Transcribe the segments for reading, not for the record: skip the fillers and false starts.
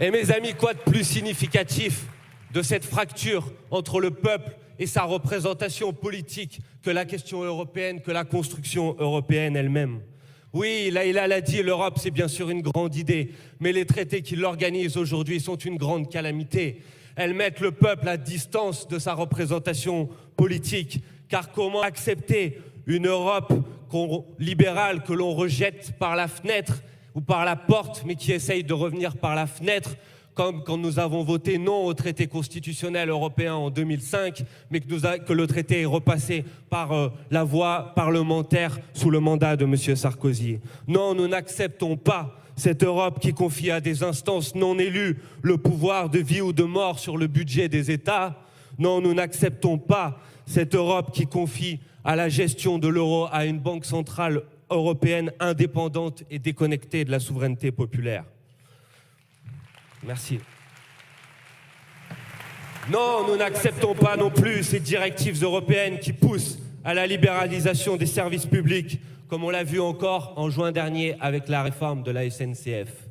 Et mes amis, quoi de plus significatif de cette fracture entre le peuple et sa représentation politique que la question européenne, que la construction européenne elle-même? Oui, Laïla l'a dit, l'Europe c'est bien sûr une grande idée, mais les traités qui l'organisent aujourd'hui sont une grande calamité. Elles mettent le peuple à distance de sa représentation politique, car comment accepter une Europe libérale que l'on rejette par la fenêtre ou par la porte, mais qui essaye de revenir par la fenêtre, comme quand nous avons voté non au traité constitutionnel européen en 2005, mais que le traité est repassé par la voie parlementaire sous le mandat de M. Sarkozy. Non, nous n'acceptons pas cette Europe qui confie à des instances non élues le pouvoir de vie ou de mort sur le budget des États. Non, nous n'acceptons pas cette Europe qui confie à la gestion de l'euro à une banque centrale européenne indépendante et déconnectée de la souveraineté populaire. Merci. Non, nous n'acceptons pas non plus ces directives européennes qui poussent à la libéralisation des services publics, comme on l'a vu encore en juin dernier avec la réforme de la SNCF.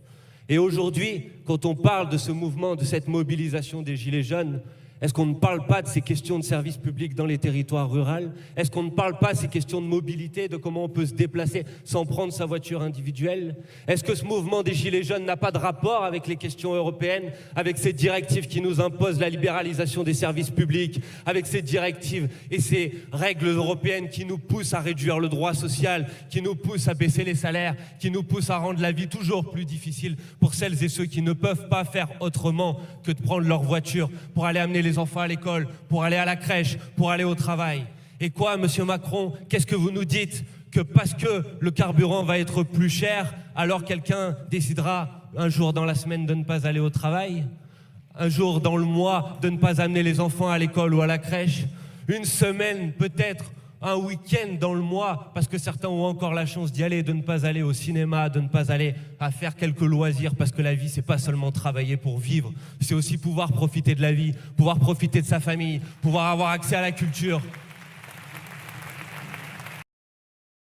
Et aujourd'hui, quand on parle de ce mouvement, de cette mobilisation des Gilets jaunes, est-ce qu'on ne parle pas de ces questions de services publics dans les territoires ruraux? Est-ce qu'on ne parle pas de ces questions de mobilité, de comment on peut se déplacer sans prendre sa voiture individuelle? Est-ce que ce mouvement des Gilets jaunes n'a pas de rapport avec les questions européennes, avec ces directives qui nous imposent la libéralisation des services publics, avec ces directives et ces règles européennes qui nous poussent à réduire le droit social, qui nous poussent à baisser les salaires, qui nous poussent à rendre la vie toujours plus difficile pour celles et ceux qui ne peuvent pas faire autrement que de prendre leur voiture pour aller amener les enfants à l'école, pour aller à la crèche, pour aller au travail? Et quoi, Monsieur Macron, qu'est-ce que vous nous dites? Que parce que le carburant va être plus cher, alors quelqu'un décidera un jour dans la semaine de ne pas aller au travail? Un jour dans le mois de ne pas amener les enfants à l'école ou à la crèche? Une semaine peut-être, un week-end dans le mois, parce que certains ont encore la chance d'y aller, de ne pas aller au cinéma, de ne pas aller à faire quelques loisirs, parce que la vie, c'est pas seulement travailler pour vivre, c'est aussi pouvoir profiter de la vie, pouvoir profiter de sa famille, pouvoir avoir accès à la culture,